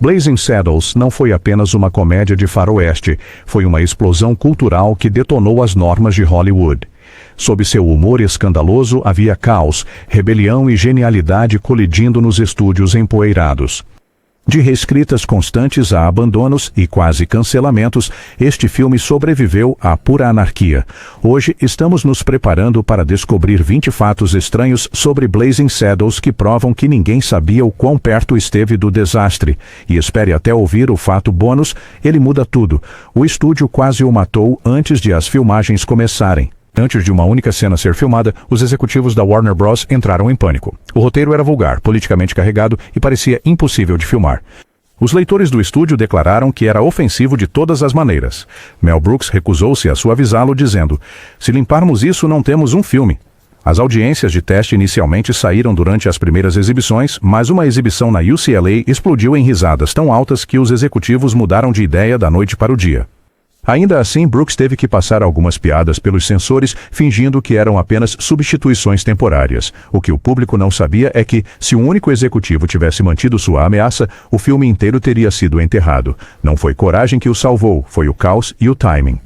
Blazing Saddles não foi apenas uma comédia de faroeste, foi uma explosão cultural que detonou as normas de Hollywood. Sob seu humor escandaloso havia caos, rebelião e genialidade colidindo nos estúdios empoeirados. De reescritas constantes a abandonos e quase cancelamentos, este filme sobreviveu à pura anarquia. Hoje estamos nos preparando para descobrir 20 fatos estranhos sobre Blazing Saddles que provam que ninguém sabia o quão perto esteve do desastre. E espere até ouvir o fato bônus, ele muda tudo. O estúdio quase o matou antes de as filmagens começarem. Antes de uma única cena ser filmada, os executivos da Warner Bros. Entraram em pânico. O roteiro era vulgar, politicamente carregado e parecia impossível de filmar. Os leitores do estúdio declararam que era ofensivo de todas as maneiras. Mel Brooks recusou-se a suavizá-lo, dizendo: "Se limparmos isso, não temos um filme." As audiências de teste inicialmente saíram durante as primeiras exibições, mas uma exibição na UCLA explodiu em risadas tão altas que os executivos mudaram de ideia da noite para o dia. Ainda assim, Brooks teve que passar algumas piadas pelos censores, fingindo que eram apenas substituições temporárias. O que o público não sabia é que, se um único executivo tivesse mantido sua ameaça, o filme inteiro teria sido enterrado. Não foi coragem que o salvou, foi o caos e o timing.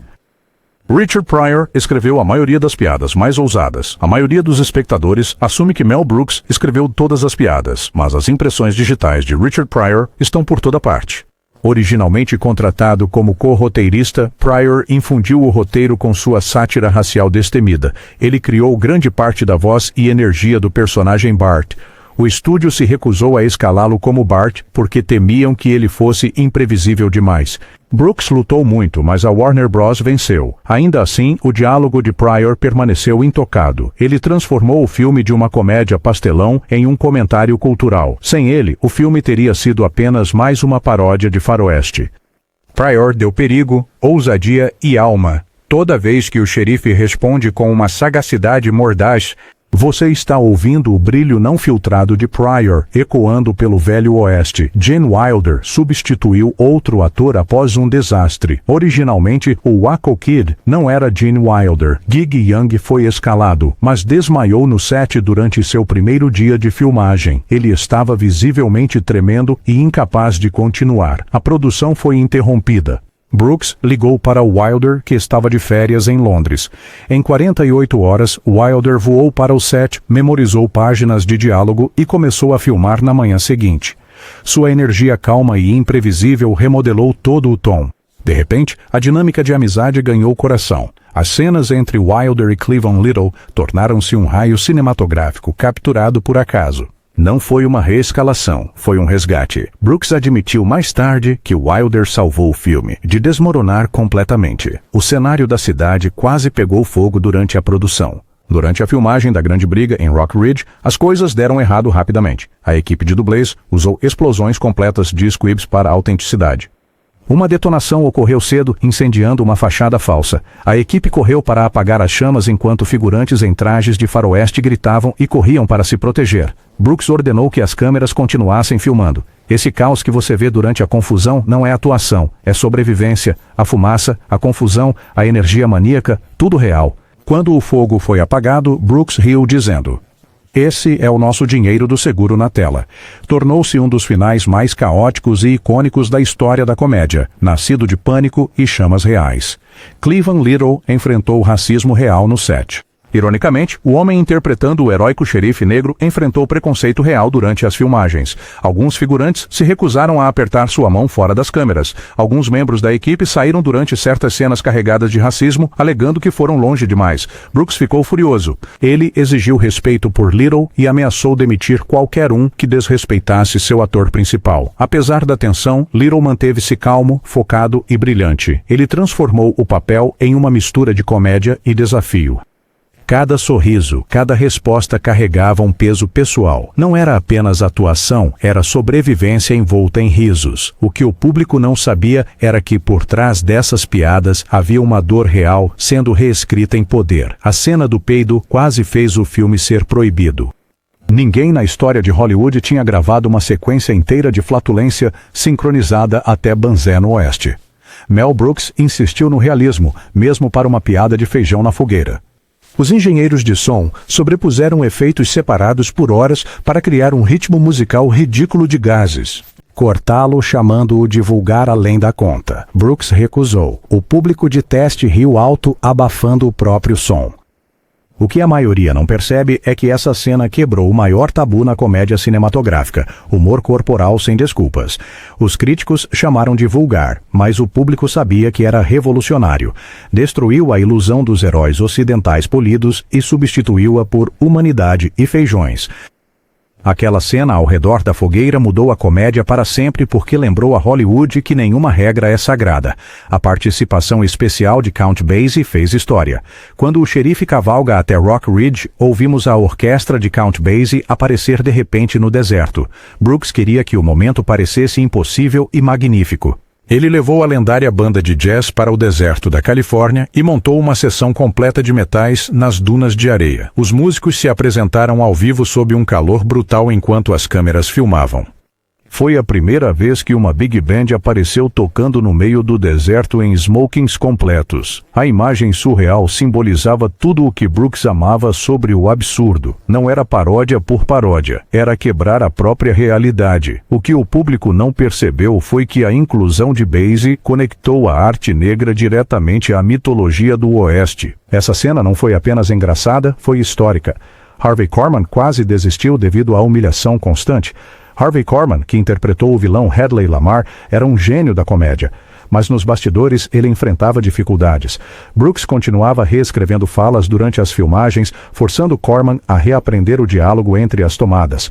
Richard Pryor escreveu a maioria das piadas mais ousadas. A maioria dos espectadores assume que Mel Brooks escreveu todas as piadas, mas as impressões digitais de Richard Pryor estão por toda parte. Originalmente contratado como co-roteirista, Pryor infundiu o roteiro com sua sátira racial destemida. Ele criou grande parte da voz e energia do personagem Bart. O estúdio se recusou a escalá-lo como Bart porque temiam que ele fosse imprevisível demais. Brooks lutou muito, mas a Warner Bros. Venceu. Ainda assim, o diálogo de Pryor permaneceu intocado. Ele transformou o filme de uma comédia pastelão em um comentário cultural. Sem ele, o filme teria sido apenas mais uma paródia de faroeste. Pryor deu perigo, ousadia e alma. Toda vez que o xerife responde com uma sagacidade mordaz, você está ouvindo o brilho não filtrado de Pryor, ecoando pelo velho oeste. Gene Wilder substituiu outro ator após um desastre. Originalmente, o Waco Kid não era Gene Wilder. Gig Young foi escalado, mas desmaiou no set durante seu primeiro dia de filmagem. Ele estava visivelmente tremendo e incapaz de continuar. A produção foi interrompida. Brooks ligou para Wilder, que estava de férias em Londres. Em 48 horas, Wilder voou para o set, memorizou páginas de diálogo e começou a filmar na manhã seguinte. Sua energia calma e imprevisível remodelou todo o tom. De repente, a dinâmica de amizade ganhou coração. As cenas entre Wilder e Cleavon Little tornaram-se um raio cinematográfico capturado por acaso. Não foi uma reescalação, foi um resgate. Brooks admitiu mais tarde que Wilder salvou o filme de desmoronar completamente. O cenário da cidade quase pegou fogo durante a produção. Durante a filmagem da Grande Briga em Rock Ridge, as coisas deram errado rapidamente. A equipe de dublês usou explosões completas de squibs para a autenticidade. Uma detonação ocorreu cedo, incendiando uma fachada falsa. A equipe correu para apagar as chamas enquanto figurantes em trajes de faroeste gritavam e corriam para se proteger. Brooks ordenou que as câmeras continuassem filmando. Esse caos que você vê durante a confusão não é atuação, é sobrevivência. A fumaça, a confusão, a energia maníaca, tudo real. Quando o fogo foi apagado, Brooks riu dizendo: "Esse é o nosso dinheiro do seguro na tela." Tornou-se um dos finais mais caóticos e icônicos da história da comédia, nascido de pânico e chamas reais. Cleavon Little enfrentou o racismo real no set. Ironicamente, o homem interpretando o heróico xerife negro enfrentou preconceito real durante as filmagens. Alguns figurantes se recusaram a apertar sua mão fora das câmeras. Alguns membros da equipe saíram durante certas cenas carregadas de racismo, alegando que foram longe demais. Brooks ficou furioso. Ele exigiu respeito por Little e ameaçou demitir qualquer um que desrespeitasse seu ator principal. Apesar da tensão, Little manteve-se calmo, focado e brilhante. Ele transformou o papel em uma mistura de comédia e desafio. Cada sorriso, cada resposta carregava um peso pessoal. Não era apenas atuação, era sobrevivência envolta em risos. O que o público não sabia era que por trás dessas piadas havia uma dor real sendo reescrita em poder. A cena do peido quase fez o filme ser proibido. Ninguém na história de Hollywood tinha gravado uma sequência inteira de flatulência sincronizada até Banzé no Oeste. Mel Brooks insistiu no realismo, mesmo para uma piada de feijão na fogueira. Os engenheiros de som sobrepuseram efeitos separados por horas para criar um ritmo musical ridículo de gases. cortá-lo chamando-o de vulgar além da conta. Brooks recusou. O público de teste riu alto, abafando o próprio som. O que a maioria não percebe é que essa cena quebrou o maior tabu na comédia cinematográfica, humor corporal sem desculpas. Os críticos chamaram de vulgar, mas o público sabia que era revolucionário. Destruiu a ilusão dos heróis ocidentais polidos e substituiu-a por humanidade e feijões. Aquela cena ao redor da fogueira mudou a comédia para sempre porque lembrou a Hollywood que nenhuma regra é sagrada. A participação especial de Count Basie fez história. Quando o xerife cavalga até Rock Ridge, ouvimos a orquestra de Count Basie aparecer de repente no deserto. Brooks queria que o momento parecesse impossível e magnífico. Ele levou a lendária banda de jazz para o deserto da Califórnia e montou uma sessão completa de metais nas dunas de areia. Os músicos se apresentaram ao vivo sob um calor brutal enquanto as câmeras filmavam. Foi a primeira vez que uma big band apareceu tocando no meio do deserto em smokings completos. A imagem surreal simbolizava tudo o que Brooks amava sobre o absurdo. Não era paródia por paródia, era quebrar a própria realidade. O que o público não percebeu foi que a inclusão de Basie conectou a arte negra diretamente à mitologia do Oeste. Essa cena não foi apenas engraçada, foi histórica. Harvey Korman quase desistiu devido à humilhação constante. Harvey Korman, que interpretou o vilão Hedley Lamar, era um gênio da comédia. Mas nos bastidores ele enfrentava dificuldades. Brooks continuava reescrevendo falas durante as filmagens, forçando Korman a reaprender o diálogo entre as tomadas.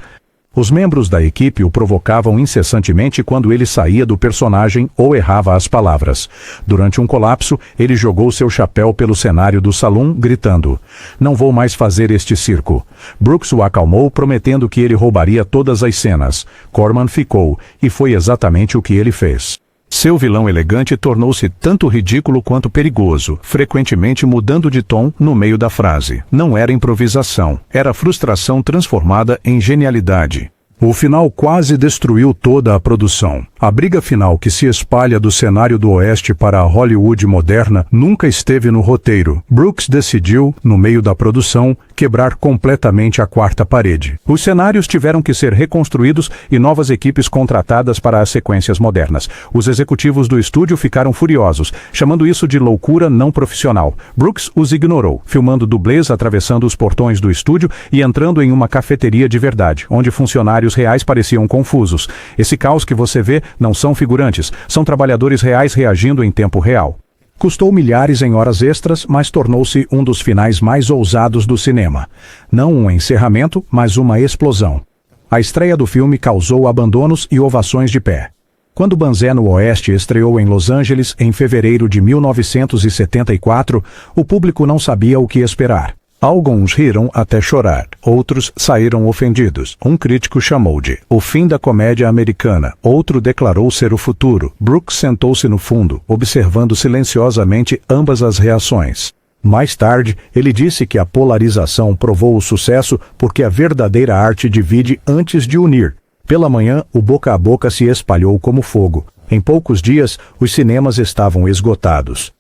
Os membros da equipe o provocavam incessantemente quando ele saía do personagem ou errava as palavras. Durante um colapso, ele jogou seu chapéu pelo cenário do salão, gritando: "Não vou mais fazer este circo." Brooks o acalmou, prometendo que ele roubaria todas as cenas. Korman ficou, e foi exatamente o que ele fez. Seu vilão elegante tornou-se tanto ridículo quanto perigoso, frequentemente mudando de tom no meio da frase. Não era improvisação, era frustração transformada em genialidade. O final quase destruiu toda a produção. A briga final que se espalha do cenário do Oeste para a Hollywood moderna nunca esteve no roteiro. Brooks decidiu, no meio da produção, quebrar completamente a quarta parede. Os cenários tiveram que ser reconstruídos e novas equipes contratadas para as sequências modernas. Os executivos do estúdio ficaram furiosos, chamando isso de loucura não profissional. Brooks os ignorou, filmando dublês atravessando os portões do estúdio e entrando em uma cafeteria de verdade, onde funcionários reais pareciam confusos. Esse caos que você vê não são figurantes, são trabalhadores reais reagindo em tempo real. Custou milhares em horas extras, mas tornou-se um dos finais mais ousados do cinema. Não um encerramento, mas uma explosão. A estreia do filme causou abandonos e ovações de pé. Quando Banzé no Oeste estreou em Los Angeles em fevereiro de 1974, o público não sabia o que esperar. Alguns riram até chorar, outros saíram ofendidos. Um crítico chamou de "o fim da comédia americana", outro declarou ser o futuro. Brooks sentou-se no fundo, observando silenciosamente ambas as reações. Mais tarde, ele disse que a polarização provou o sucesso porque a verdadeira arte divide antes de unir. Pela manhã, o boca a boca se espalhou como fogo. Em poucos dias, os cinemas estavam esgotados.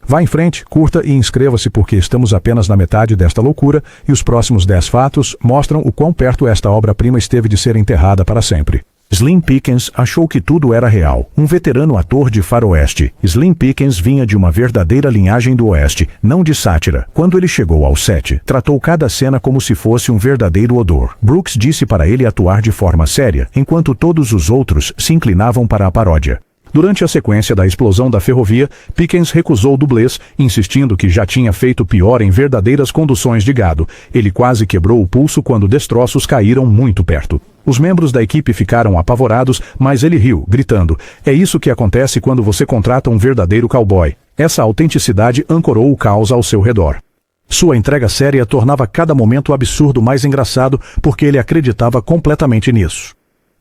Vá em frente, curta e inscreva-se porque estamos apenas na metade desta loucura e os próximos 10 fatos mostram o quão perto esta obra-prima esteve de ser enterrada para sempre. Slim Pickens achou que tudo era real. Um veterano ator de faroeste. Slim Pickens vinha de uma verdadeira linhagem do Oeste, não de sátira. Quando ele chegou ao set, tratou cada cena como se fosse um verdadeiro odor. Brooks disse para ele atuar de forma séria, enquanto todos os outros se inclinavam para a paródia. Durante a sequência da explosão da ferrovia, Pickens recusou dublês, insistindo que já tinha feito pior em verdadeiras conduções de gado. Ele quase quebrou o pulso quando destroços caíram muito perto. Os membros da equipe ficaram apavorados, mas ele riu, gritando: "É isso que acontece quando você contrata um verdadeiro cowboy." Essa autenticidade ancorou o caos ao seu redor. Sua entrega séria tornava cada momento absurdo mais engraçado porque ele acreditava completamente nisso.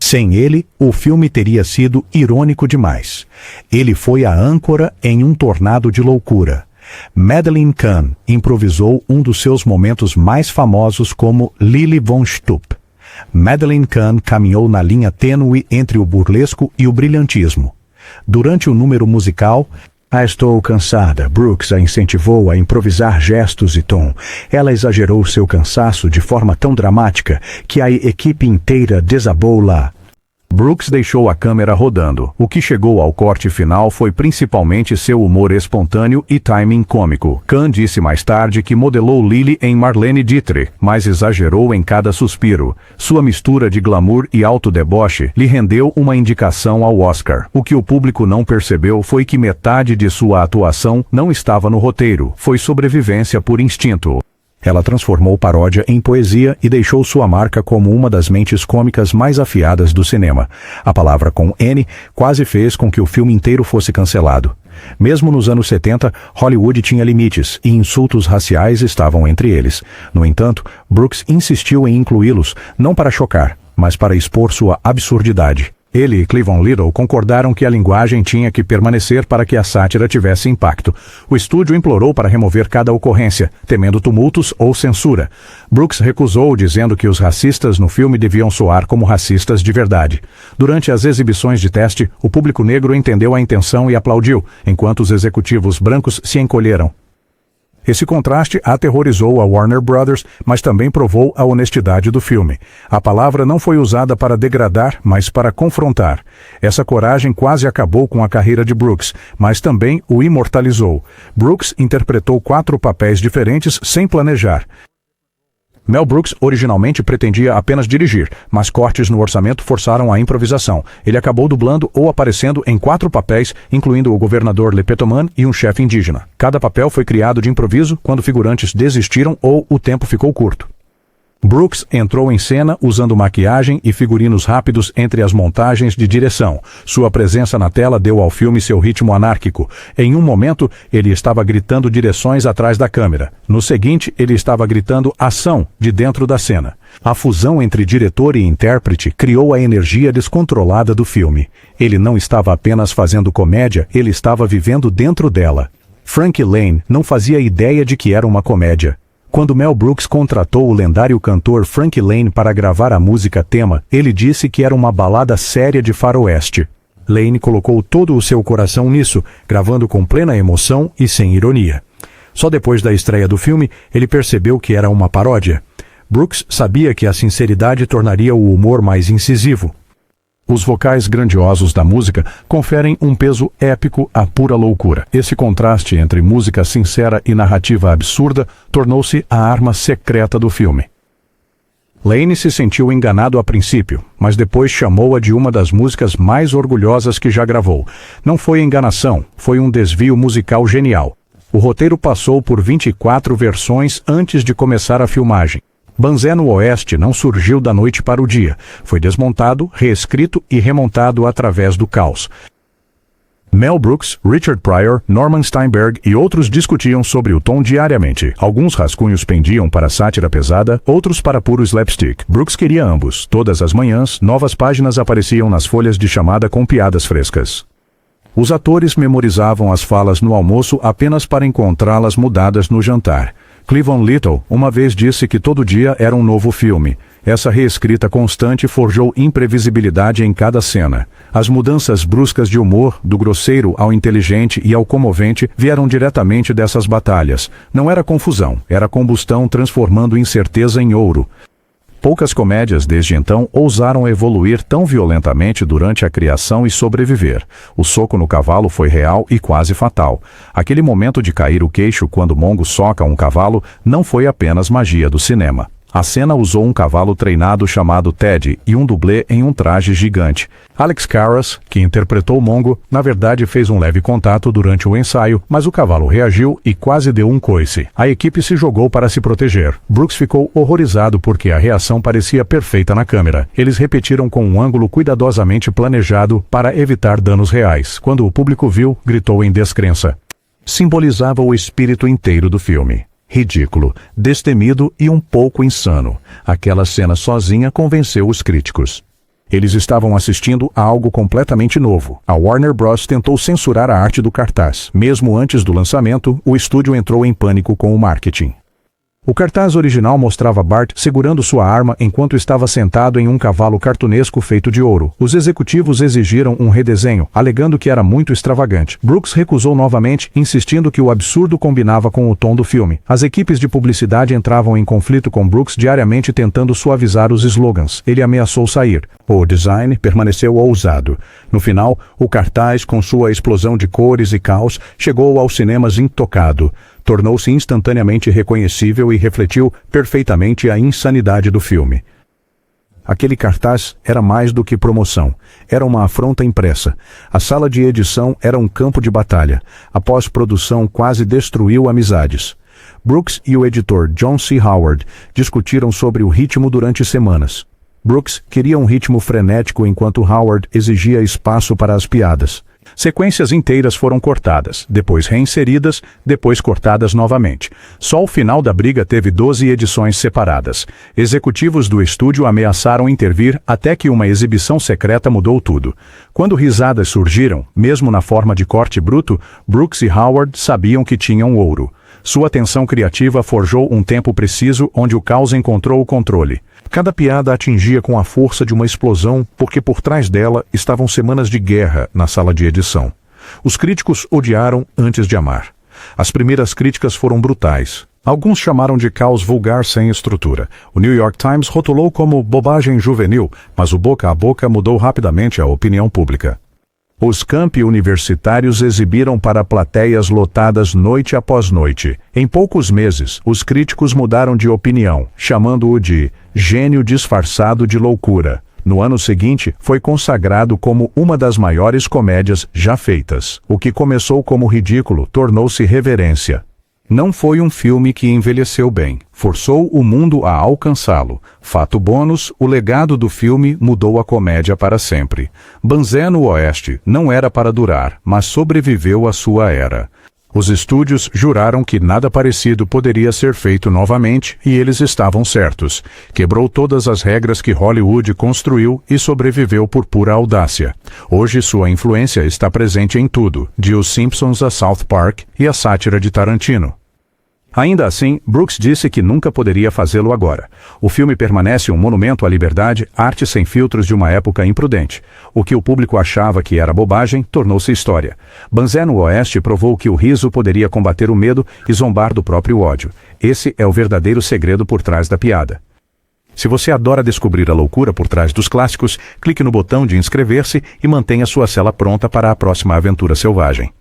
Sem ele, o filme teria sido irônico demais. Ele foi a âncora em um tornado de loucura. Madeleine Kahn improvisou um dos seus momentos mais famosos como Lili von Shtupp. Madeleine Kahn caminhou na linha tênue entre o burlesco e o brilhantismo. Durante o número musical, "Estou cansada", Brooks a incentivou a improvisar gestos e tom. Ela exagerou seu cansaço de forma tão dramática que a equipe inteira desabou lá. Brooks deixou a câmera rodando. O que chegou ao corte final foi principalmente seu humor espontâneo e timing cômico. Kahn disse mais tarde que modelou Lily em Marlene Dietrich, mas exagerou em cada suspiro. Sua mistura de glamour e alto-deboche lhe rendeu uma indicação ao Oscar. O que o público não percebeu foi que metade de sua atuação não estava no roteiro, foi sobrevivência por instinto. Ela transformou paródia em poesia e deixou sua marca como uma das mentes cômicas mais afiadas do cinema. A palavra com N quase fez com que o filme inteiro fosse cancelado. Mesmo nos anos 70, Hollywood tinha limites e insultos raciais estavam entre eles. No entanto, Brooks insistiu em incluí-los, não para chocar, mas para expor sua absurdidade. Ele e Cleavon Little concordaram que a linguagem tinha que permanecer para que a sátira tivesse impacto. O estúdio implorou para remover cada ocorrência, temendo tumultos ou censura. Brooks recusou, dizendo que os racistas no filme deviam soar como racistas de verdade. Durante as exibições de teste, o público negro entendeu a intenção e aplaudiu, enquanto os executivos brancos se encolheram. Esse contraste aterrorizou a Warner Brothers, mas também provou a honestidade do filme. A palavra não foi usada para degradar, mas para confrontar. Essa coragem quase acabou com a carreira de Brooks, mas também o imortalizou. Brooks interpretou 4 papéis diferentes sem planejar. Mel Brooks originalmente pretendia apenas dirigir, mas cortes no orçamento forçaram a improvisação. Ele acabou dublando ou aparecendo em 4 papéis, incluindo o governador Lepetoman e um chefe indígena. Cada papel foi criado de improviso quando figurantes desistiram ou o tempo ficou curto. Brooks entrou em cena usando maquiagem e figurinos rápidos entre as montagens de direção. Sua presença na tela deu ao filme seu ritmo anárquico. Em um momento, ele estava gritando direções atrás da câmera. No seguinte, ele estava gritando ação de dentro da cena. A fusão entre diretor e intérprete criou a energia descontrolada do filme. Ele não estava apenas fazendo comédia, ele estava vivendo dentro dela. Frank Lane não fazia ideia de que era uma comédia. Quando Mel Brooks contratou o lendário cantor Frank Lane para gravar a música tema, ele disse que era uma balada séria de faroeste. Lane colocou todo o seu coração nisso, gravando com plena emoção e sem ironia. Só depois da estreia do filme, ele percebeu que era uma paródia. Brooks sabia que a sinceridade tornaria o humor mais incisivo. Os vocais grandiosos da música conferem um peso épico à pura loucura. Esse contraste entre música sincera e narrativa absurda tornou-se a arma secreta do filme. Lane se sentiu enganado a princípio, mas depois chamou-a de uma das músicas mais orgulhosas que já gravou. Não foi enganação, foi um desvio musical genial. O roteiro passou por 24 versões antes de começar a filmagem. Banzé no Oeste não surgiu da noite para o dia. Foi desmontado, reescrito e remontado através do caos. Mel Brooks, Richard Pryor, Norman Steinberg e outros discutiam sobre o tom diariamente. Alguns rascunhos pendiam para sátira pesada, outros para puro slapstick. Brooks queria ambos. Todas as manhãs, novas páginas apareciam nas folhas de chamada com piadas frescas. Os atores memorizavam as falas no almoço apenas para encontrá-las mudadas no jantar. Cleavon Little uma vez disse que todo dia era um novo filme. Essa reescrita constante forjou imprevisibilidade em cada cena. As mudanças bruscas de humor, do grosseiro ao inteligente e ao comovente, vieram diretamente dessas batalhas. Não era confusão, era combustão transformando incerteza em ouro. Poucas comédias desde então ousaram evoluir tão violentamente durante a criação e sobreviver. O soco no cavalo foi real e quase fatal. Aquele momento de cair o queixo quando Mongo soca um cavalo não foi apenas magia do cinema. A cena usou um cavalo treinado chamado Ted e um dublê em um traje gigante. Alex Karras, que interpretou Mongo, na verdade fez um leve contato durante o ensaio, mas o cavalo reagiu e quase deu um coice. A equipe se jogou para se proteger. Brooks ficou horrorizado porque a reação parecia perfeita na câmera. Eles repetiram com um ângulo cuidadosamente planejado para evitar danos reais. Quando o público viu, gritou em descrença. Simbolizava o espírito inteiro do filme. Ridículo, destemido e um pouco insano. Aquela cena sozinha convenceu os críticos. Eles estavam assistindo a algo completamente novo. A Warner Bros. Tentou censurar a arte do cartaz. Mesmo antes do lançamento, o estúdio entrou em pânico com o marketing. O cartaz original mostrava Bart segurando sua arma enquanto estava sentado em um cavalo cartunesco feito de ouro. Os executivos exigiram um redesenho, alegando que era muito extravagante. Brooks recusou novamente, insistindo que o absurdo combinava com o tom do filme. As equipes de publicidade entravam em conflito com Brooks diariamente tentando suavizar os slogans. Ele ameaçou sair. O design permaneceu ousado. No final, o cartaz, com sua explosão de cores e caos, chegou aos cinemas intocado. Tornou-se instantaneamente reconhecível e refletiu perfeitamente a insanidade do filme. Aquele cartaz era mais do que promoção. Era uma afronta impressa. A sala de edição era um campo de batalha. A pós-produção quase destruiu amizades. Brooks e o editor John C. Howard discutiram sobre o ritmo durante semanas. Brooks queria um ritmo frenético enquanto Howard exigia espaço para as piadas. Sequências inteiras foram cortadas, depois reinseridas, depois cortadas novamente. Só o final da briga teve 12 edições separadas. Executivos do estúdio ameaçaram intervir até que uma exibição secreta mudou tudo. Quando risadas surgiram, mesmo na forma de corte bruto, Brooks e Howard sabiam que tinham ouro. Sua tensão criativa forjou um tempo preciso onde o caos encontrou o controle. Cada piada atingia com a força de uma explosão, porque por trás dela estavam semanas de guerra na sala de edição. Os críticos odiaram antes de amar. As primeiras críticas foram brutais. Alguns chamaram de caos vulgar sem estrutura. O New York Times rotulou como bobagem juvenil, mas o boca a boca mudou rapidamente a opinião pública. Os campi universitários exibiram para plateias lotadas noite após noite. Em poucos meses, os críticos mudaram de opinião, chamando-o de gênio disfarçado de loucura. No ano seguinte, foi consagrado como uma das maiores comédias já feitas. O que começou como ridículo tornou-se reverência. Não foi um filme que envelheceu bem. Forçou o mundo a alcançá-lo. Fato bônus, o legado do filme mudou a comédia para sempre. Banzé no Oeste não era para durar, mas sobreviveu à sua era. Os estúdios juraram que nada parecido poderia ser feito novamente e eles estavam certos. Quebrou todas as regras que Hollywood construiu e sobreviveu por pura audácia. Hoje sua influência está presente em tudo, de Os Simpsons a South Park e a sátira de Tarantino. Ainda assim, Brooks disse que nunca poderia fazê-lo agora. O filme permanece um monumento à liberdade, arte sem filtros de uma época imprudente. O que o público achava que era bobagem, tornou-se história. Banzé no Oeste provou que o riso poderia combater o medo e zombar do próprio ódio. Esse é o verdadeiro segredo por trás da piada. Se você adora descobrir a loucura por trás dos clássicos, clique no botão de inscrever-se e mantenha sua cela pronta para a próxima aventura selvagem.